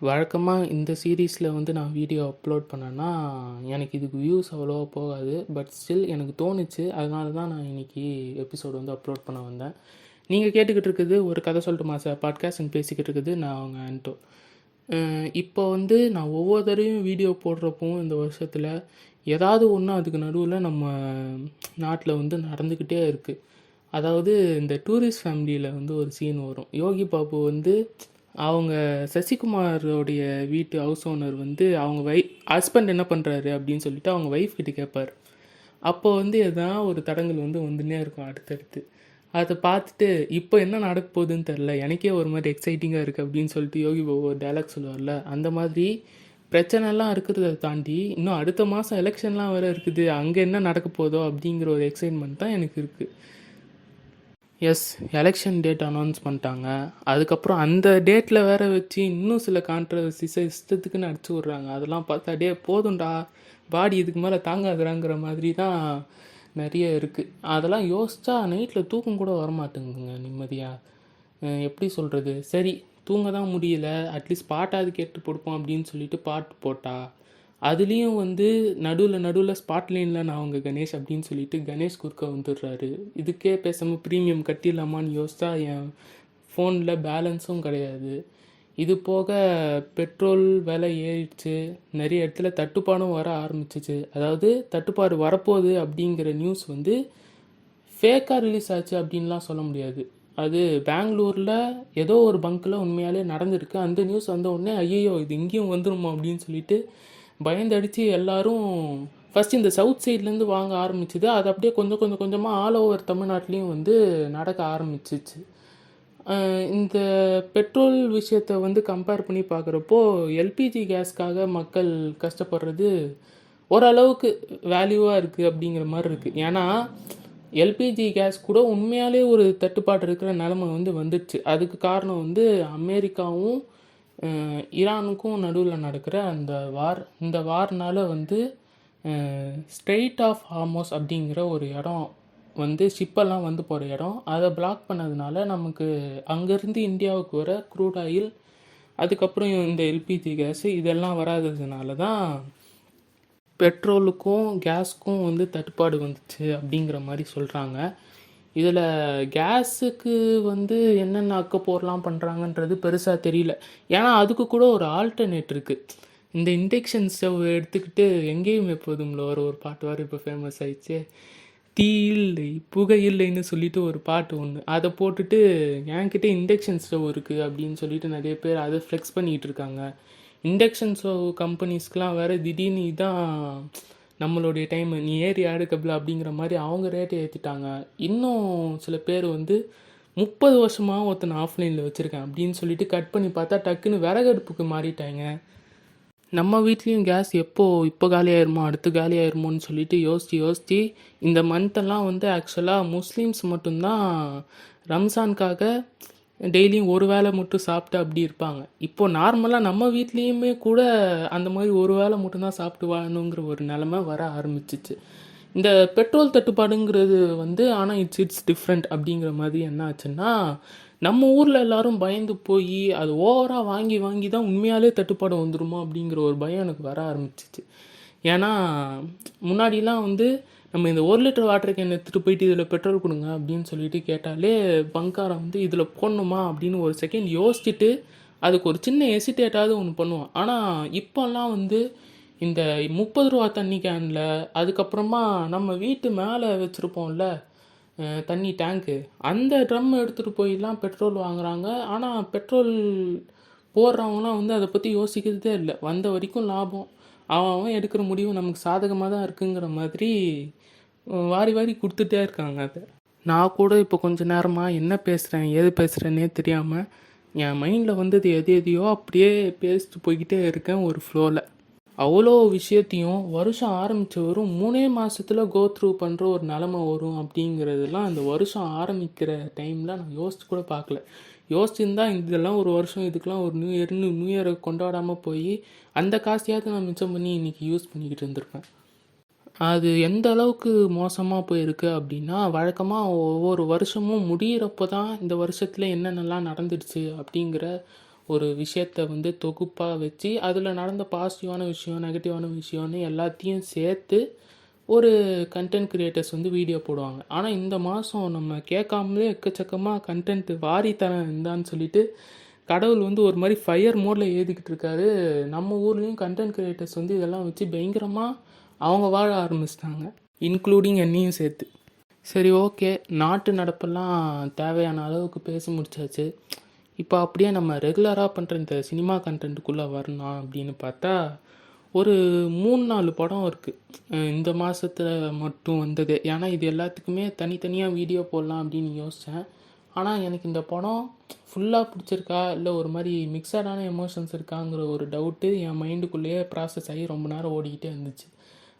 வழக்கமாக இந்த சீரீஸில் வந்து நான் வீடியோ அப்லோட் பண்ணேன்னா எனக்கு இதுக்கு வியூஸ் அவ்வளோவா போகாது. பட் ஸ்டில் எனக்கு தோணுச்சு. அதனால தான் நான் இன்றைக்கி எபிசோடு வந்து அப்லோட் பண்ண வந்தேன். நீங்கள் கேட்டுக்கிட்டு இருக்குது ஒரு கதை சொல்லட்டுமா சார் பாட்காஸ்ட் பேசிக்கிட்டு இருக்குது. நான் அவங்க ஆண்டோ. இப்போ வந்து நான் ஒவ்வொரு தடவையும் வீடியோ போடுறப்பவும் இந்த வருஷத்தில் ஏதாவது ஒன்று அதுக்கு நடுவில் நம்ம நாட்டில் வந்து நடந்துக்கிட்டே இருக்குது. அதாவது இந்த டூரிஸ்ட் ஃபேமிலியில் வந்து ஒரு சீன் வரும். யோகி பாபு வந்து அவங்க சசிகுமாரோடைய வீட்டு ஹவுஸ் ஓனர் வந்து அவங்க ஹஸ்பண்ட் என்ன பண்ணுறாரு அப்படின்னு சொல்லிட்டு அவங்க ஒய்ஃப் கிட்ட கேட்பார். அப்போ வந்து எதாவது ஒரு தடங்கள் வந்து வந்துன்னே இருக்கும் அடுத்தடுத்து. அதை பார்த்துட்டு இப்போ என்ன நடக்க போகுதுன்னு தெரில, எனக்கே ஒரு மாதிரி எக்ஸைட்டிங்காக இருக்குது அப்படின்னு சொல்லிட்டு யோகி பாபு ஒரு டைலாக் சொல்லுவார்ல, அந்த மாதிரி பிரச்சனைலாம் இருக்கிறத தாண்டி இன்னும் அடுத்த மாதம் எலெக்ஷன்லாம் வேறு இருக்குது, அங்கே என்ன நடக்க போதோ அப்படிங்கிற ஒரு எக்ஸைட்மெண்ட் தான் எனக்கு இருக்குது. எஸ், எலெக்ஷன் டேட் அனௌன்ஸ் பண்ணிட்டாங்க. அதுக்கப்புறம் அந்த டேட்டில் வேறு வச்சு இன்னும் சில கான்ட்ரவர்சிஸை இஷ்டத்துக்குன்னு அடிச்சு விட்றாங்க. அதெல்லாம் பார்த்தா போதும்டா, பாடி இதுக்கு மேலே தாங்காதுறாங்கிற மாதிரி தான் நிறைய இருக்குது. அதெல்லாம் யோசித்தா நைட்டில் தூக்கம் கூட வரமாட்டேங்குதுங்க நிம்மதியாக. எப்படி சொல்கிறது, சரி தூங்க தான் முடியல, அட்லீஸ்ட் பாட்டாவது கேட்டு கொடுப்போம் அப்படின்னு சொல்லிட்டு பாட்டு போட்டா அதுலேயும் வந்து நடுவில் ஸ்பாட்லைனில் நான் அவங்க கணேஷ் அப்படின்னு சொல்லிட்டு கணேஷ் குறுக்க வந்துடுறாரு. இதுக்கே பேசாமல் ப்ரீமியம் கட்டிடலாமான்னு யோசித்தா என் ஃபோனில் பேலன்ஸும் கிடையாது. இது போக பெட்ரோல் விலை ஏறிடுச்சு, நிறைய இடத்துல தட்டுப்பாடும் வர ஆரம்பிச்சிச்சு. அதாவது தட்டுப்பாடு வரப்போகுது அப்படிங்கிற நியூஸ் வந்து ஃபேக்காக ரிலீஸ் ஆச்சு அப்படின்லாம் சொல்ல முடியாது. அது பெங்களூரில் ஏதோ ஒரு பங்க்கில் உண்மையாலே நடந்திருக்கு. அந்த நியூஸ் வந்த உடனே ஐயோ இது இங்கேயும் வந்துடுமோ அப்படின்னு சொல்லிட்டு பயந்தடிச்சு எல்லோரும் ஃபஸ்ட் இந்த சவுத் சைட்லேருந்து வாங்க ஆரம்பிச்சுது. அது அப்படியே கொஞ்சமாக ஆல் ஓவர் தமிழ்நாட்டிலையும் வந்து நடக்க ஆரம்பிச்சிச்சு. இந்த பெட்ரோல் விஷயத்தை வந்து கம்பேர் பண்ணி பார்க்குறப்போ எல்பிஜி கேஸ்க்காக மக்கள் கஷ்டப்படுறது ஓரளவுக்கு வேல்யூவாக இருக்குது அப்படிங்கிற மாதிரி இருக்குது. ஏன்னா எல்பிஜி கேஸ் கூட உண்மையாலே ஒரு தட்டுப்பாடு இருக்கிற நிலைமை வந்து வந்துடுச்சு. அதுக்கு காரணம் வந்து அமெரிக்காவும் ஈரானுக்கும் நடுவில் நடக்கிற அந்த வார். இந்த வார்னால் வந்து ஸ்ட்ரெயிட் ஆஃப் ஹார்மோஸ் அப்படிங்கிற ஒரு இடம் வந்து ஷிப்பெல்லாம் வந்து போகிற இடம், அதை பிளாக் பண்ணதுனால நமக்கு அங்கேருந்து இந்தியாவுக்கு வர க்ரூட் ஆயில், அதுக்கப்புறம் இந்த எல்பிஜி கேஸு இதெல்லாம் வராததுனால தான் பெட்ரோலுக்கும் கேஸுக்கும் வந்து தட்டுப்பாடு வந்துச்சு அப்படிங்கிற மாதிரி சொல்கிறாங்க. இதில் கேஸுக்கு வந்து என்னென்ன அக்கப்போர்லாம் பண்ணுறாங்கன்றது பெருசாக தெரியல. ஏன்னா அதுக்கு கூட ஒரு ஆல்டர்னேட் இருக்குது. இந்த இண்டக்ஷன் ஸ்டவ் எடுத்துக்கிட்டு எங்கேயும் எப்போதும்ல ஒரு பாட்டு வர இப்போ ஃபேமஸ் ஆயிடுச்சு, தீ இல்லை புகை இல்லைன்னு சொல்லிட்டு ஒரு பாட்டு ஒன்று, அதை போட்டுட்டு என்கிட்ட இண்டக்ஷன் ஸ்டவ் இருக்குது அப்படின்னு சொல்லிட்டு நிறைய பேர் அதை ஃப்ளெக்ஸ் பண்ணிகிட்டு இருக்காங்க. இண்டக்ஷன் ஸ்டவ் கம்பெனிஸ்க்கெலாம் வேறு திடீர்னு தான் நம்மளுடைய டைம் நீ ஏறி ஆடு கபில் அப்படிங்கிற மாதிரி அவங்க ரேட்டை ஏற்றிட்டாங்க. இன்னும் சில பேர் வந்து 30 வருஷமாக ஒருத்தனை ஆஃப்லைனில் வச்சுருக்கேன் அப்படின்னு சொல்லிட்டு கட் பண்ணி பார்த்தா டக்குன்னு விறகடுப்புக்கு மாறிட்டாங்க. நம்ம வீட்லேயும் கேஸ் இப்போ காலியாயிருமோ அடுத்து காலியாயிருமோன்னு சொல்லிட்டு யோசித்து இந்த மந்த்தெல்லாம் வந்து ஆக்சுவலாக முஸ்லீம்ஸ் மட்டும்தான் ரம்ஜானுக்காக டெய்லியும் ஒரு வேளை மட்டும் சாப்பிட்டு அப்படி இருப்பாங்க. இப்போது நார்மலாக நம்ம வீட்லேயுமே கூட அந்த மாதிரி ஒரு வேளை மட்டும்தான் சாப்பிட்டு வாழணுங்கிற ஒரு நிலமை வர ஆரம்பிச்சிச்சு. இந்த பெட்ரோல் தட்டுப்பாடுங்கிறது வந்து ஆனால் இட்ஸ் டிஃப்ரெண்ட் அப்படிங்கிற மாதிரி என்ன ஆச்சுன்னா, நம்ம ஊரில் எல்லோரும் பயந்து போய் அது ஓவராக வாங்கி தான் உண்மையாலே தட்டுப்பாடு வந்துடுமோ அப்படிங்கிற ஒரு பயம் எனக்கு வர ஆரம்பிச்சிச்சு. ஏன்னா முன்னாடிலாம் வந்து நம்ம இந்த 1 லிட்டர் வாட்டர் கேன் எடுத்துகிட்டு போயிட்டு இதில் பெட்ரோல் கொடுங்க அப்படின்னு சொல்லிட்டு கேட்டாலே பங்காரம் வந்து இதில் போடணுமா அப்படின்னு ஒரு செகண்ட் யோசிச்சுட்டு அதுக்கு ஒரு சின்ன எசிட்டேட்டாவது ஒன்று பண்ணுவான். ஆனால் இப்போல்லாம் வந்து இந்த 30 ரூபா தண்ணி கேனில், அதுக்கப்புறமா நம்ம வீட்டு மேலே வச்சுருப்போம்ல தண்ணி டேங்க்கு, அந்த ட்ரம் எடுத்துகிட்டு போயெல்லாம் பெட்ரோல் வாங்குகிறாங்க. ஆனால் பெட்ரோல் போடுறவங்களாம் வந்து அதை பற்றி யோசிக்கிறதே இல்லை. வந்த வரைக்கும் லாபம், அவன் எடுக்கிற முடிவு நமக்கு சாதகமாக தான் இருக்குங்கிற மாதிரி வாரி கொடுத்துட்டே இருக்காங்க. அதை நான் கூட இப்போ கொஞ்சம் நேரமாக என்ன பேசுகிறேன் ஏது பேசுகிறேன்னே தெரியாமல் என் மைண்டில் வந்தது எதையோ அப்படியே பேசிட்டு போய்கிட்டே இருக்கேன் ஒரு ஃப்ளோவில். அவ்வளோ விஷயத்தையும் வருஷம் ஆரம்பித்த வரும் 3 மாதத்தில் கோ த்ரூ பண்ணுற ஒரு நிலமை வரும் அப்படிங்கிறதுலாம் அந்த வருஷம் ஆரம்பிக்கிற டைமில் நான் யோசிச்சு கூட பார்க்கல. யோசிச்சுருந்தா இதெல்லாம் ஒரு வருஷம் இதுக்கெலாம் ஒரு நியூ இயரை கொண்டாடாமல் போய் அந்த காசையாவது நான் மிச்சம் பண்ணி இன்றைக்கி யூஸ் பண்ணிக்கிட்டு இருந்திருப்பேன். அது எந்த அளவுக்கு மோசமாக போயிருக்கு அப்படின்னா, வழக்கமாக ஒவ்வொரு வருஷமும் முடிகிறப்போ தான் இந்த வருஷத்தில் என்னென்னலாம் நடந்துடுச்சு அப்படிங்கிற ஒரு விஷயத்தை வந்து தொகுப்பாக வச்சு அதில் நடந்த பாசிட்டிவான விஷயம் நெகட்டிவான விஷயம்னு எல்லாத்தையும் சேர்த்து ஒரு கண்டென்ட் க்ரியேட்டர்ஸ் வந்து வீடியோ போடுவாங்க. ஆனால் இந்த மாதம் நம்ம கேட்காமலே எக்கச்சக்கமாக கண்டென்ட் வாரி தரேன் இருந்தான்னு சொல்லிட்டு கடவுள் வந்து ஒரு மாதிரி ஃபயர் மோடில் ஏறிக்கிட்டு இருக்காரு. நம்ம ஊர்லேயும் கண்டென்ட் க்ரியேட்டர்ஸ் வந்து இதெல்லாம் வச்சு பயங்கரமாக அவங்க வாழ ஆரம்பிச்சிட்டாங்க, இன்க்ளூடிங் என்னையும் சேர்த்து. சரி, ஓகே, நாட்டு நடப்பெல்லாம் தேவையான அளவுக்கு பேசி முடிச்சாச்சு. இப்போ அப்படியே நம்ம ரெகுலராக பண்ணுற இந்த சினிமா கண்டென்ட்டுக்குள்ளே வரணும் அப்படின்னு பார்த்தா ஒரு 3-4 படம் இருக்குது இந்த மாதத்தில் மட்டும் வந்தது. ஏன்னா இது எல்லாத்துக்குமே தனித்தனியாக வீடியோ போடலாம் அப்படின்னு யோசித்தேன். ஆனால் எனக்கு இந்த படம் ஃபுல்லாக பிடிச்சிருக்கா இல்லை ஒரு மாதிரி மிக்சடான எமோஷன்ஸ் இருக்காங்கிற ஒரு டவுட்டு என் மைண்டுக்குள்ளேயே ப்ராசஸ் ஆகி ரொம்ப நேரம் ஓடிக்கிட்டே இருந்துச்சு.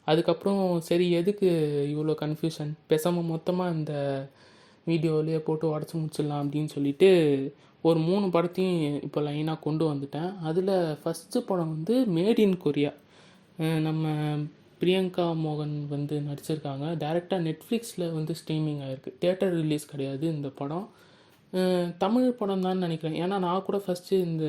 அதுக்கப்புறம் சரி, எதுக்கு இவ்வளோ கன்ஃபியூஷன், பேசாமல் மொத்தமாக இந்த வீடியோவிலேயே போட்டு உடச்சி முடிச்சிடலாம் அப்படின்னு சொல்லிட்டு ஒரு 3 படத்தையும் இப்போ லைனாக கொண்டு வந்துட்டேன். அதில் ஃபஸ்ட்டு படம் வந்து மேட் இன் கொரியா. நம்ம பிரியங்கா மோகன் வந்து நடிச்சிருக்காங்க. டைரெக்டாக நெட்ஃப்ளிக்ஸில் வந்து ஸ்ட்ரீமிங் ஆகிருக்கு, தியேட்டர் ரிலீஸ் கிடையாது இந்த படம். தமிழ் படம் தான் நினைக்கிறேன். ஏன்னா நான் கூட ஃபஸ்ட்டு இந்த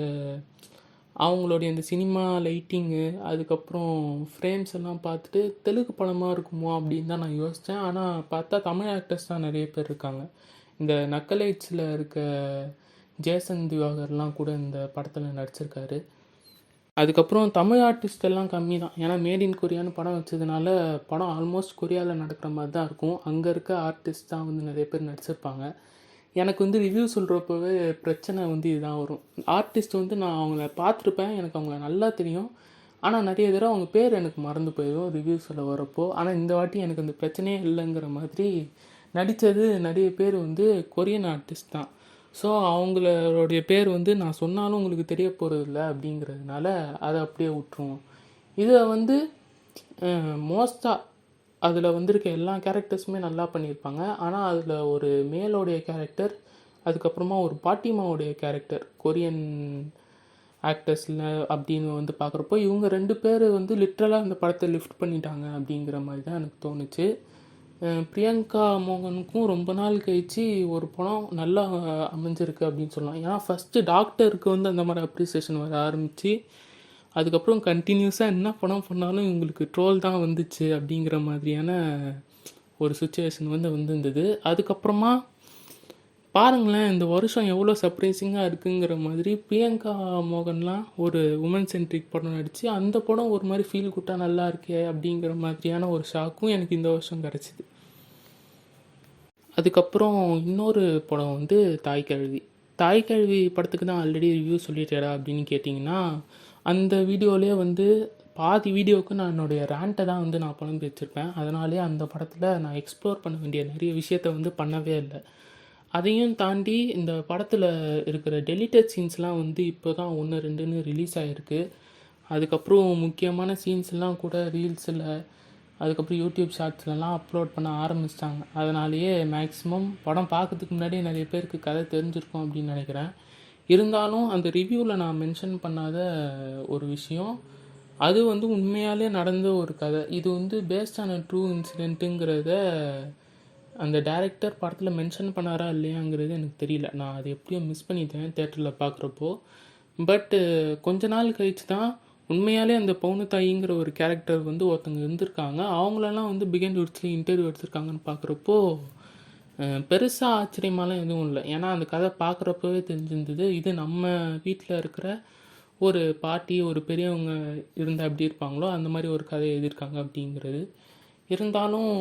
அவங்களுடைய இந்த சினிமா லைட்டிங்கு அதுக்கப்புறம் ஃப்ரேம்ஸ் எல்லாம் பார்த்துட்டு தெலுங்கு படமாக இருக்குமோ அப்படின்னு தான் நான் யோசித்தேன். ஆனால் பார்த்தா தமிழ் ஆக்டர்ஸ் தான் நிறைய பேர் இருக்காங்க. இந்த நக்கலைட்ஸில் இருக்க ஜேசன் திவாகர்லாம் கூட இந்த படத்தில் நடிச்சிருக்காரு. அதுக்கப்புறம் தமிழ் ஆர்டிஸ்ட் எல்லாம் கம்மி தான். ஏன்னா மேட் இன் கொரியான்னு படம் வச்சதுனால படம் ஆல்மோஸ்ட் கொரியாவில் நடக்கிற மாதிரி தான் இருக்கும். அங்கே இருக்க ஆர்டிஸ்ட் தான் வந்து நிறைய பேர் நடிச்சிருப்பாங்க. எனக்கு வந்து ரிவ்யூ சொல்கிறப்பவே பிரச்சனை வந்து இதுதான் வரும். ஆர்டிஸ்ட் வந்து நான் அவங்கள பார்த்துருப்பேன், எனக்கு அவங்கள நல்லா தெரியும். ஆனால் நிறைய தடவை அவங்க பேர் எனக்கு மறந்து போயிடும் ரிவ்யூ சொல்ல வரப்போ. ஆனால் இந்த வாட்டி எனக்கு அந்த பிரச்சனையே இல்லைங்கிற மாதிரி நடித்தது நிறைய பேர் வந்து கொரியன் ஆர்டிஸ்ட் தான். ஸோ அவங்களுடைய பேர் வந்து நான் சொன்னாலும் உங்களுக்கு தெரிய போகிறதில்ல அப்படிங்கிறதுனால அதை அப்படியே விட்டுருவோம். இதை வந்து மோஸ்ட்டாக அதில் வந்திருக்க எல்லா கேரக்டர்ஸுமே நல்லா பண்ணியிருப்பாங்க. ஆனால் அதில் ஒரு மேலோடைய கேரக்டர், அதுக்கப்புறமா ஒரு பாட்டிமாவுடைய கேரக்டர், கொரியன் ஆக்டர்ஸில் அப்படின்னு வந்து பார்க்குறப்போ இவங்க 2 பேர் வந்து லிட்ரலாக இந்த படத்தை லிஃப்ட் பண்ணிட்டாங்க அப்படிங்கிற மாதிரி தான் எனக்கு தோணுச்சு. பிரியங்கா மோகனுக்கும் ரொம்ப நாள் கழித்து ஒரு படம் நல்லா அமைஞ்சிருக்கு அப்படின்னு சொல்லலாம். ஏன்னா ஃபஸ்ட்டு டாக்டருக்கு வந்து அந்த மாதிரி அப்ரிசியேஷன் வர ஆரம்பித்து அதுக்கப்புறம் கண்டினியூஸாக என்ன படம் பண்ணாலும் இவங்களுக்கு ட்ரோல் தான் வந்துச்சு அப்படிங்கிற மாதிரியான ஒரு சுச்சுவேஷன் வந்து வந்திருந்தது. அதுக்கப்புறமா பாருங்களேன், இந்த வருஷம் எவ்வளோ சர்ப்ரைசிங்காக இருக்குங்கிற மாதிரி பிரியங்கா மோகன்லாம் ஒரு உமன் சென்ட்ரிக் படம் நடித்து அந்த படம் ஒரு மாதிரி ஃபீல் குட்டாக நல்லா இருக்கே அப்படிங்கிற மாதிரியான ஒரு ஷாக்கும் எனக்கு இந்த வருஷம் கிடச்சிது. அதுக்கப்புறம் இன்னொரு படம் வந்து தாய் கழுவி படத்துக்கு தான் ஆல்ரெடி ரிவ்யூ சொல்லிட்டேடா அப்படின்னு கேட்டிங்கன்னா, அந்த வீடியோவிலே வந்து பாதி வீடியோவுக்கு நான் என்னுடைய ரேண்ட்டை தான் வந்து நான் புலம்பி வச்சுருப்பேன். அதனாலே அந்த படத்தில் நான் எக்ஸ்ப்ளோர் பண்ண வேண்டிய நிறைய விஷயத்தை வந்து பண்ணவே இல்லை. அதையும் தாண்டி இந்த படத்தில் இருக்கிற டெலிட்டட் சீன்ஸ்லாம் வந்து இப்போ தான் 1-2ன்னு ரிலீஸ் ஆகிருக்கு. அதுக்கப்புறம் முக்கியமான சீன்ஸ்லாம் கூட ரீல்ஸில் அதுக்கப்புறம் யூடியூப் ஷார்ட்ஸ்லலாம் அப்லோட் பண்ண ஆரம்பிச்சிட்டாங்க. அதனாலேயே மேக்ஸிமம் படம் பார்க்கறதுக்கு முன்னாடியே நிறைய பேருக்கு கதை தெரிஞ்சிருக்கும் அப்படின்னு நினைக்கிறேன். இருந்தாலும் அந்த ரிவ்யூவில் நான் மென்ஷன் பண்ணாத ஒரு விஷயம், அது வந்து உண்மையாலே நடந்த ஒரு கதை. இது வந்து பேஸ்ட் ஆன் அ ட்ரூ இன்சிடென்ட்டுங்கிறத அந்த டைரக்டர் படத்தில் மென்ஷன் பண்ணாரா இல்லையாங்கிறது எனக்கு தெரியல. நான் அதை எப்படியோ மிஸ் பண்ணிட்டேன் தேட்டரில் பார்க்குறப்போ. பட்டு கொஞ்ச நாள் கழித்து தான் உண்மையாலே அந்த பவுனத்தாயிங்கிற ஒரு கேரக்டர் வந்து ஒருத்தங்க இருந்திருக்காங்க. அவங்களெல்லாம் வந்து பிகைண்ட் வுட்ஸில் இன்டர்வியூ எடுத்திருக்காங்கன்னு பார்க்குறப்போ பெருசாக ஆச்சரியமாலாம் எதுவும் இல்லை. ஏன்னா அந்த கதை பார்க்குறப்பவே தெரிஞ்சிருந்தது இது நம்ம வீட்டில் இருக்கிற ஒரு பாட்டி ஒரு பெரியவங்க இருந்தால் எப்படி இருப்பாங்களோ அந்த மாதிரி ஒரு கதை எழுதியிருக்காங்க அப்படிங்கிறது. இருந்தாலும்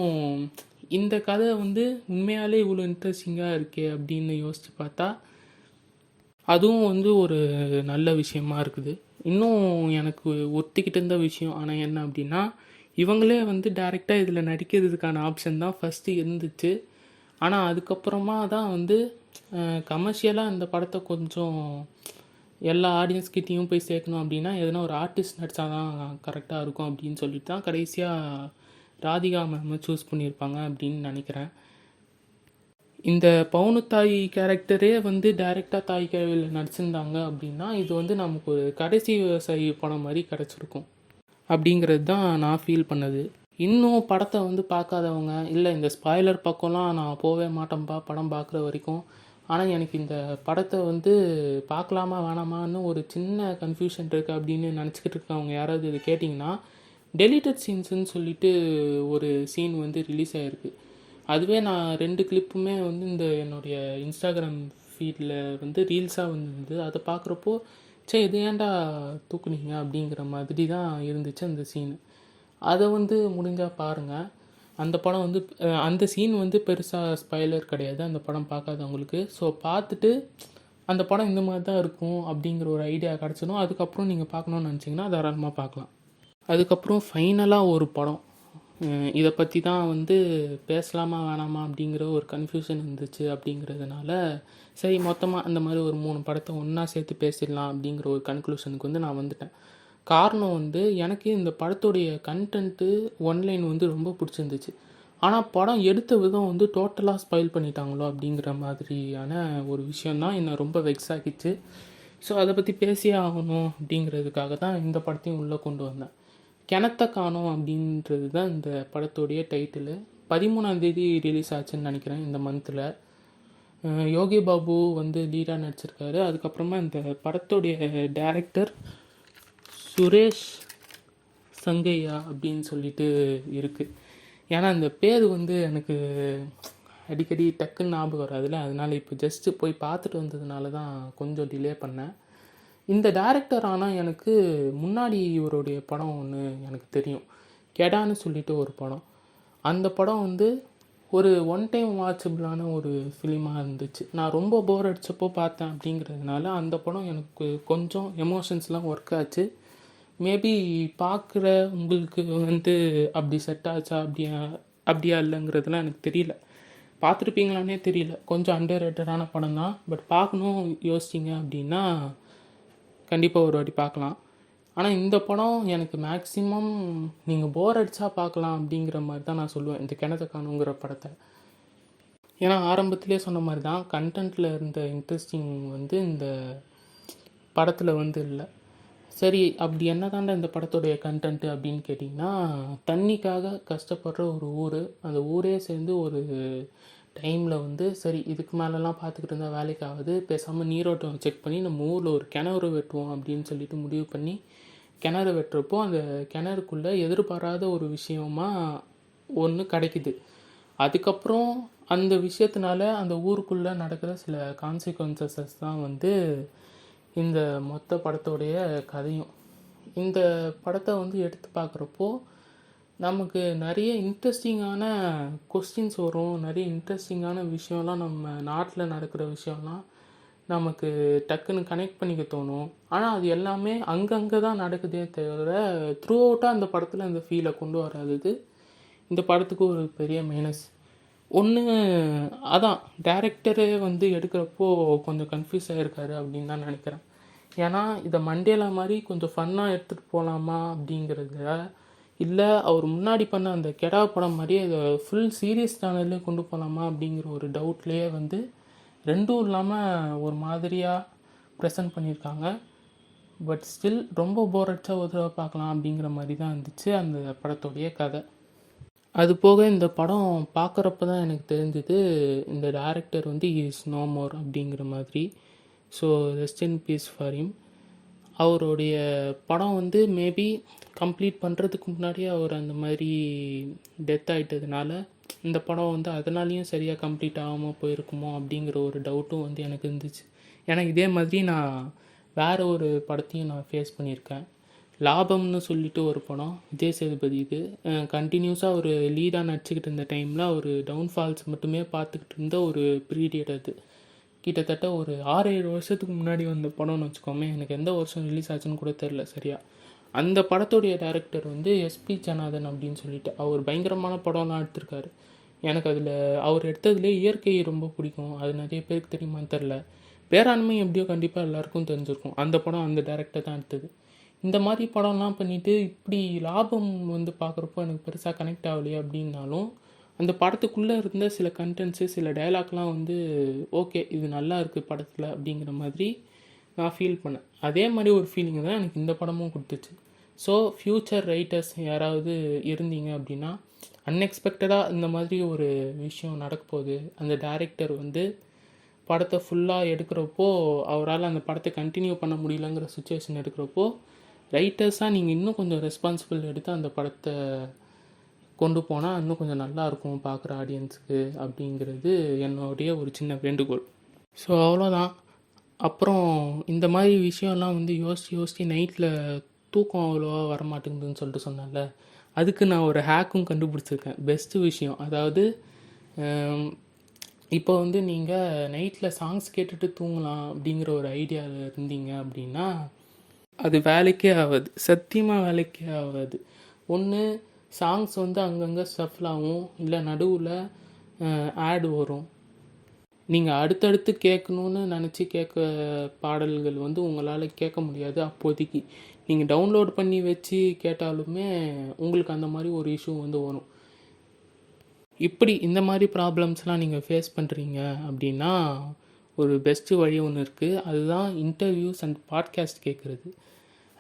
இந்த கதை வந்து உண்மையாலே இவ்வளோ இன்ட்ரெஸ்டிங்காக இருக்கே அப்படின்னு யோசித்து பார்த்தா அதுவும் வந்து ஒரு நல்ல விஷயமா இருக்குது. இன்னும் எனக்கு ஒத்திக்கிட்டு இருந்த விஷயம் ஆனால் என்ன அப்படின்னா, இவங்களே வந்து டைரெக்டாக இதில் நடிக்கிறதுக்கான ஆப்ஷன் தான் ஃபஸ்ட்டு இருந்துச்சு. ஆனால் அதுக்கப்புறமா தான் வந்து கமர்ஷியலாக இந்த படத்தை கொஞ்சம் எல்லா ஆடியன்ஸ்கிட்டையும் போய் சேர்க்கணும் அப்படின்னா எதனா ஒரு ஆர்டிஸ்ட் நடித்தா தான் கரெக்டாக இருக்கும் அப்படின்னு சொல்லிட்டு தான் கடைசியாக ராதிகா மேம் சூஸ் பண்ணியிருப்பாங்க அப்படின்னு நினைக்கிறேன். இந்த பவுனுத்தாய் கேரக்டரே வந்து டைரெக்டாக தாய் கழுவியில் நடிச்சிருந்தாங்க அப்படின்னா இது வந்து நமக்கு ஒரு கடைசி விவசாயி படம் மாதிரி கிடச்சிருக்கும் அப்படிங்கிறது தான் நான் ஃபீல் பண்ணது. இன்னும் படத்தை வந்து பார்க்காதவங்க இல்லை இந்த ஸ்பாய்லர் பக்கம்லாம் நான் போகவே மாட்டேன்ப்பா படம் பார்க்குற வரைக்கும் ஆனால் எனக்கு இந்த படத்தை வந்து பார்க்கலாமா வேணாமான்னு ஒரு சின்ன கன்ஃபியூஷன் இருக்குது அப்படின்னு நினச்சிக்கிட்டு இருக்கவங்க யாராவது இது கேட்டிங்கன்னா, டெலிட்டட் சீன்ஸுன்னு சொல்லிட்டு ஒரு சீன் வந்து ரிலீஸ் ஆகிருக்கு. அதுவே நான் 2 கிளிப்புமே வந்து இந்த என்னுடைய இன்ஸ்டாகிராம் ஃபீடில் வந்து ரீல்ஸாக வந்திருந்தது. அதை பார்க்குறப்போ இது ஏன்டா தூக்குனீங்க அப்படிங்கிற மாதிரி தான் இருந்துச்சு அந்த சீனு. அதை வந்து முடிஞ்சால் பாருங்கள். அந்த படம் வந்து அந்த சீன் வந்து பெருசாக ஸ்பாய்லர் கிடையாது அந்த படம் பார்க்காதவங்களுக்கு. ஸோ பார்த்துட்டு அந்த படம் இந்த மாதிரி தான் இருக்கும் அப்படிங்கிற ஒரு ஐடியா கிடச்சிடும். அதுக்கப்புறம் நீங்கள் பார்க்கணுன்னு நினச்சிங்கன்னா தாராளமாக பார்க்கலாம். அதுக்கப்புறம் ஃபைனலாக ஒரு படம், இதை பற்றி தான் வந்து பேசலாமா வேணாமா அப்படிங்கிற ஒரு கன்ஃபியூஷன் இருந்துச்சு. அப்படிங்கிறதுனால சரி மொத்தமாக அந்த மாதிரி ஒரு 3 படத்தை ஒன்றா சேர்த்து பேசிடலாம் அப்படிங்கிற ஒரு கன்க்ளூஷனுக்கு வந்து நான் வந்துட்டேன். காரணம் வந்து எனக்கு இந்த படத்துடைய கண்டென்ட்டு ஒன்லைன் வந்து ரொம்ப பிடிச்சிருந்துச்சு. ஆனால் படம் எடுத்த விதம் வந்து டோட்டலாக ஸ்பாயில் பண்ணிட்டாங்களோ அப்படிங்கிற மாதிரியான ஒரு விஷயந்தான் என்னை ரொம்ப வெக்ஸ் ஆகிச்சு. ஸோ அதை பற்றி பேசியே ஆகணும் அப்படிங்கிறதுக்காக தான் இந்த படத்தையும் உள்ளே கொண்டு வந்தேன். கிணத்த காணோம் அப்படின்றது தான் இந்த படத்துடைய டைட்டிலு. 13ஆம் தேதி ரிலீஸ் ஆச்சுன்னு நினைக்கிறேன் இந்த மந்தில். யோகி பாபு வந்து லீடாக நடிச்சிருக்காரு. அதுக்கப்புறமா இந்த படத்துடைய டைரக்டர் சுரேஷ் சங்கையா அப்படின்னு சொல்லிட்டு இருக்குது. ஏன்னா இந்த பேர் வந்து எனக்கு அடிக்கடி டக்குன்னு ஞாபகம் வராதுல்ல, அதனால் இப்போ ஜஸ்ட்டு போய் பார்த்துட்டு வந்ததுனால தான் கொஞ்சம் டிலே பண்ணேன். இந்த டைரக்டர் ஆனால் எனக்கு முன்னாடி இவருடைய படம் ஒன்று எனக்கு தெரியும், கெடான்னு சொல்லிட்டு ஒரு படம். அந்த படம் வந்து ஒரு ஒன் டைம் வாட்சபிளான ஒரு ஃபிலிமாக இருந்துச்சு. நான் ரொம்ப போர் அடித்தப்போ பார்த்தேன் அப்படிங்கிறதுனால அந்த படம் எனக்கு கொஞ்சம் எமோஷன்ஸ்லாம் ஒர்க் ஆச்சு. மேபி பார்க்குற உங்களுக்கு வந்து அப்படி செட் ஆச்சா அப்படியா இல்லைங்கிறதுலாம் எனக்கு தெரியல. பார்த்துருப்பீங்களானே தெரியல. கொஞ்சம் அண்டர் ரேட்டடான படம் தான். பட் பார்க்கணும் யோசிச்சிங்க அப்படின்னா கண்டிப்பாக ஒரு வாட்டி பார்க்கலாம். ஆனால் இந்த படம் எனக்கு மேக்ஸிமம் நீங்கள் போர் அடித்தா பார்க்கலாம் அப்படிங்கிற மாதிரி தான் நான் சொல்லுவேன் இந்த கிணத்த காணுங்கிற படத்தை. ஏன்னா ஆரம்பத்திலே சொன்ன மாதிரி தான் கண்டென்ட்டில் இருந்த இன்ட்ரெஸ்டிங் வந்து இந்த படத்தில் வந்து இல்லை. சரி, அப்படி என்ன தாண்டா இந்த படத்துடைய கண்டென்ட்டு அப்படின்னு கேட்டிங்கன்னா, தண்ணிக்காக கஷ்டப்படுற ஒரு ஊர், அந்த ஊரே சேர்ந்து ஒரு டைமில் வந்து சரி இதுக்கு மேலெலாம் பார்த்துக்கிட்டு இருந்தால் வேலைக்கு ஆகுது, பேசாமல் நீரோட்டம் செக் பண்ணி நம்ம ஊரில் ஒரு கிணறு வெட்டுவோம் அப்படின்னு சொல்லிட்டு முடிவு பண்ணி கிணறு வெட்டுறப்போ அந்த கிணறுக்குள்ளே எதிர்பாராத ஒரு விஷயமா ஒன்று கிடைக்குது. அதுக்கப்புறம் அந்த விஷயத்தினால அந்த ஊருக்குள்ளே நடக்கிற சில கான்சிக்வன்சஸ் தான் வந்து இந்த மொத்த படத்தோடைய கதையும். இந்த படத்தை வந்து எடுத்து பார்க்குறப்போ நமக்கு நிறைய இன்ட்ரெஸ்டிங்கான கொஸ்டின்ஸ் வரும், நிறைய இன்ட்ரெஸ்டிங்கான விஷயம்லாம் நம்ம நாட்டில் நடக்கிற விஷயம்லாம் நமக்கு டக்குன்னு கனெக்ட் பண்ணிக்க தோணும். ஆனால் அது எல்லாமே அங்கங்கே தான் நடக்குதே தவிர த்ரூ அவுட்டாக அந்த படத்தில் அந்த ஃபீலை கொண்டு வராதது இந்த படத்துக்கு ஒரு பெரிய மைனஸ். ஒன்று அதான் டைரக்டரே வந்து எடுக்கிறப்போ கொஞ்சம் கன்ஃபியூஸ் ஆகிருக்காரு அப்படின்னு தான் நினைக்கிறேன். ஏன்னா இதை மண்டேலா மாதிரி கொஞ்சம் ஃபன்னாக எடுத்துகிட்டு போகலாமா அப்படிங்கிறத, இல்லை அவர் முன்னாடி பண்ண அந்த கெடா படம் மாதிரியே இதை ஃபுல் சீரியஸ் சேனல்லே கொண்டு போகலாமா அப்படிங்கிற ஒரு டவுட்லேயே வந்து ரெண்டும் இல்லாமல் ஒரு மாதிரியாக ப்ரெசன்ட் பண்ணியிருக்காங்க. பட் ஸ்டில் ரொம்ப போர் அடிச்சா ஒரு தடவை பார்க்கலாம் அப்படிங்கிற மாதிரி தான் இருந்துச்சு அந்த படத்துடைய கதை. அது போக இந்த படம் பார்க்குறப்ப தான் எனக்கு தெரிஞ்சது இந்த டைரக்டர் வந்து இஸ் நோ மோர் அப்படிங்கிற மாதிரி. So rest in peace for him. அவருடைய படம் வந்து மேபி கம்ப்ளீட் பண்ணுறதுக்கு முன்னாடியே அவர் அந்த மாதிரி டெத் ஆகிட்டதுனால இந்த படம் வந்து அதனாலேயும் சரியாக கம்ப்ளீட் ஆகாமல் போயிருக்குமோ அப்படிங்கிற ஒரு டவுட்டும் வந்து எனக்கு இருந்துச்சு. ஏன்னா இதே மாதிரி நான் வேறு ஒரு படத்தையும் நான் ஃபேஸ் பண்ணியிருக்கேன். லாபம்னு சொல்லிட்டு ஒரு படம், விஜய் சேதுபதி. இது கண்டினியூஸாக ஒரு லீடாக நடிச்சுக்கிட்டு இருந்த டைமில் ஒரு டவுன்ஃபால்ஸ் மட்டுமே பார்த்துக்கிட்டு இருந்த ஒரு பீரியட். அது கிட்டத்தட்ட ஒரு 6-7 வருஷத்துக்கு முன்னாடி வந்த படம்னு வச்சுக்கோமே. எனக்கு எந்த வருஷம் ரிலீஸ் ஆச்சுன்னு கூட தெரில சரியா. அந்த படத்துடைய டைரக்டர் வந்து எஸ்பி ஜனார்தன் அப்படின்னு சொல்லிட்டு அவர் பயங்கரமான படம்லாம் எடுத்திருக்காரு. எனக்கு அதில் அவர் எடுத்ததுலேயே இயற்கை ரொம்ப பிடிக்கும். அது நிறைய பேருக்கு தெரியுமான்னு தெரில. பேராண்மை எப்படியோ கண்டிப்பாக எல்லாருக்கும் தெரிஞ்சிருக்கும். அந்த படம் அந்த டைரக்டர் தான் எடுத்தது. இந்த மாதிரி படம்லாம் பண்ணிவிட்டு இப்படி லாபம் வந்து பார்க்குறப்போ எனக்கு பெருசாக கனெக்ட் ஆகலையே அப்படின்னாலும் அந்த படத்துக்குள்ளே இருந்த சில கண்டென்ட்ஸு சில டைலாக்லாம் வந்து ஓகே இது நல்லா இருக்குது படத்தில் அப்படிங்கிற மாதிரி நான் ஃபீல் பண்ணேன். அதே மாதிரி ஒரு ஃபீலிங் தான் எனக்கு இந்த படமும் கொடுத்துச்சு. ஸோ ஃப்யூச்சர் ரைட்டர்ஸ் யாராவது இருந்தீங்க அப்படின்னா அன்எக்ஸ்பெக்டடாக இந்த மாதிரி ஒரு விஷயம் நடக்க போகுது, அந்த டைரக்டர் வந்து படத்தை ஃபுல்லாக எடுக்கிறப்போ அவரால் அந்த படத்தை கண்டினியூ பண்ண முடியலங்கிற சுச்சுவேஷன் இருக்கிறப்போ ரைட்டர்ஸாக நீங்கள் இன்னும் கொஞ்சம் ரெஸ்பான்சிபிள் எடுத்து அந்த படத்தை கொண்டு போனால் இன்னும் கொஞ்சம் நல்லாயிருக்கும் பார்க்குற ஆடியன்ஸுக்கு அப்படிங்கிறது என்னுடைய ஒரு சின்ன வேண்டுகோள். ஸோ அவ்வளோதான். அப்புறம் இந்த மாதிரி விஷயம்லாம் வந்து யோசித்து நைட்டில் தூக்கம் அவ்வளோவா வரமாட்டேங்குதுன்னு சொல்லிட்டு சொன்னால, அதுக்கு நான் ஒரு ஹேக்கும் கண்டுபிடிச்சிருக்கேன். பெஸ்ட்டு விஷயம், அதாவது இப்போ வந்து நீங்கள் நைட்டில் சாங்ஸ் கேட்டுட்டு தூங்கலாம் அப்படிங்கிற ஒரு ஐடியாவில் இருந்தீங்க அப்படின்னா அது வேலைக்கே ஆகாது, சத்தியமாக வேலைக்கே ஆகாது. ஒன்று சாங்ஸ் வந்து அங்கங்கே ஷஃபில் ஆகும், இல்லை நடுவில் ஆடு வரும். நீங்கள் அடுத்தடுத்து கேட்கணுன்னு நினச்சி கேட்க பாடல்கள் வந்து உங்களால் கேட்க முடியாது. அப்போதைக்கு நீங்கள் டவுன்லோட் பண்ணி வச்சு கேட்டாலுமே உங்களுக்கு அந்த மாதிரி ஒரு இஷ்யூ வந்து வரும். இப்படி இந்த மாதிரி ப்ராப்ளம்ஸ்லாம் நீங்கள் ஃபேஸ் பண்ணுறீங்க அப்படின்னா ஒரு பெஸ்ட்டு வழி ஒன்று இருக்குது. அதுதான் இன்டர்வியூஸ் அண்ட் பாட்காஸ்ட் கேட்குறது.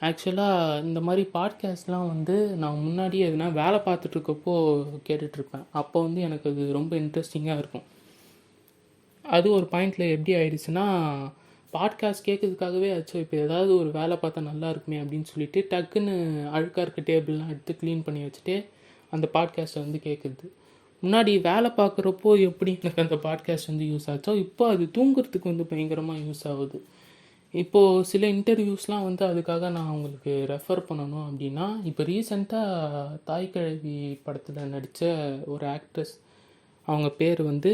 ஆக்சுவலாக இந்த மாதிரி பாட்காஸ்ட்லாம் வந்து நான் முன்னாடியே எதுனா வேலை பார்த்துட்ருக்கப்போ கேட்டுட்ருப்பேன். அப்போ வந்து எனக்கு அது ரொம்ப இன்ட்ரெஸ்டிங்காக இருக்கும். அது ஒரு பாயிண்டில் எப்படி ஆயிடுச்சுன்னா, பாட்காஸ்ட் கேட்குறதுக்காகவே ஆச்சு இப்போ ஏதாவது ஒரு வேலை பார்த்தா நல்லா இருக்குமே அப்படின்னு சொல்லிட்டு டக்குன்னு அழுக்காக இருக்க டேபிள்லாம் எடுத்து க்ளீன் பண்ணி வச்சுட்டு அந்த பாட்காஸ்ட்டை வந்து கேட்குறது. முன்னாடி வேலை பார்க்குறப்போ எப்படி எனக்கு அந்த பாட்காஸ்ட் வந்து யூஸ் ஆச்சோ, இப்போ அது தூங்குறதுக்கு வந்து பயங்கரமாக யூஸ் ஆகுது. இப்போது சில இன்டர்வியூஸ்லாம் வந்து அதுக்காக நான் உங்களுக்கு ரெஃபர் பண்ணணும் அப்படின்னா, இப்போ ரீசெண்டாக தாய்க்கிழவி படத்தில் நடித்த ஒரு ஆக்ட்ரஸ், அவங்க பேர் வந்து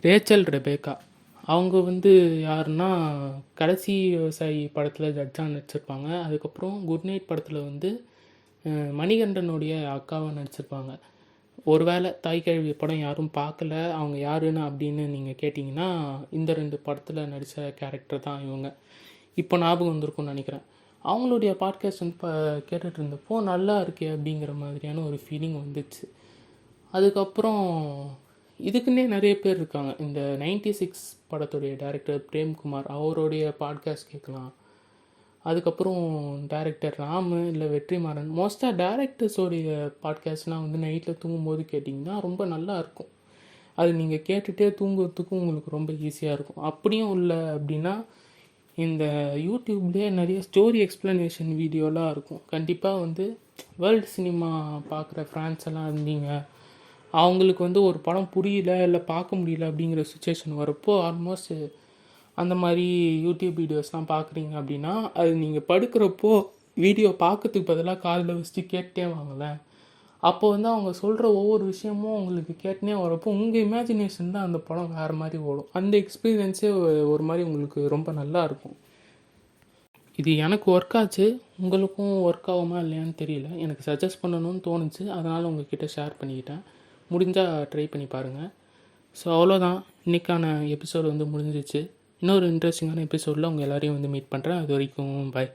ரேச்சல் ரெபேக்கா. அவங்க வந்து யாருன்னா கடைசி விவசாயி படத்தில் ஜட்ஜாக நடிச்சிருப்பாங்க. அதுக்கப்புறம் குட் நைட் படத்தில் வந்து மணிகண்டனுடைய அக்காவாக நடிச்சிருப்பாங்க. ஒருவேளை தாய்க்கிழவி படம் யாரும் பார்க்கல, அவங்க யாருன்னு அப்படின்னு நீங்கள் கேட்டிங்கன்னா இந்த 2 படத்தில் நடித்த கேரக்டர் தான் இவங்க. இப்போ ஞாபகம் வந்திருக்கும்னு நினைக்கிறேன். அவங்களுடைய பாட்காஸ்ட் வந்து இப்போ கேட்டுட்டு இருந்தப்போ நல்லா இருக்கே அப்படிங்கிற மாதிரியான ஒரு ஃபீலிங் வந்துச்சு. அதுக்கப்புறம் இதுக்குன்னே நிறைய பேர் இருக்காங்க. இந்த 96 படத்துடைய டைரக்டர் பிரேம்குமார், அவருடைய பாட்காஸ்ட் கேட்கலாம். அதுக்கப்புறம் டைரக்டர் ராமு இல்லை வெற்றிமாறன், மோஸ்ட்டாக டைரக்டர்ஸோடைய பாட்காஸ்ட்லாம் வந்து நைட்டில் தூங்கும்போது கேட்டிங்கன்னா ரொம்ப நல்லா இருக்கும். அது நீங்கள் கேட்டுகிட்டே தூங்குறதுக்கும் உங்களுக்கு ரொம்ப ஈஸியாக இருக்கும். அப்படியும் இல்லை அப்படின்னா இந்த யூடியூப்லேயே நிறைய ஸ்டோரி எக்ஸ்ப்ளனேஷன் வீடியோலாம் இருக்கும். கண்டிப்பாக வந்து வேர்ல்டு சினிமா பார்க்குற ஃப்ரான்ஸ் எல்லாம் இருந்தீங்க, அவங்களுக்கு வந்து ஒரு படம் புரியல இல்லை பார்க்க முடியல அப்படிங்கிற சுச்சுவேஷன் வரப்போ ஆல்மோஸ்ட் அந்த மாதிரி யூடியூப் வீடியோஸ்லாம் பார்க்குறீங்க அப்படின்னா அது நீங்கள் படுக்கிறப்போ வீடியோ பார்க்கறதுக்கு பதிலாக காதில் வச்சுட்டு கேட்டே வாங்கலேன். அப்போ வந்து அவங்க சொல்கிற ஒவ்வொரு விஷயமும் உங்களுக்கு கேட்டுனே வரப்போ உங்கள் இமேஜினேஷன் தான் அந்த படம் வேறு மாதிரி ஓடும். அந்த எக்ஸ்பீரியன்ஸே ஒரு மாதிரி உங்களுக்கு ரொம்ப நல்லா இருக்கும். இது எனக்கு ஒர்க் ஆச்சு, உங்களுக்கும் ஒர்க் ஆகுமா இல்லையான்னு தெரியல. எனக்கு சஜஸ்ட் பண்ணணும்னு தோணுச்சு, அதனால் உங்கள்கிட்ட ஷேர் பண்ணிக்கிட்டேன். முடிஞ்சால் ட்ரை பண்ணி பாருங்கள். ஸோ அவ்வளோதான், இன்றைக்கான எபிசோடு வந்து முடிஞ்சிச்சு. இன்னொரு இன்ட்ரெஸ்டிங்கான எபிசோடில் உங்கள் எல்லோரையும் வந்து மீட் பண்ணுறேன். அது வரைக்கும் பாய்.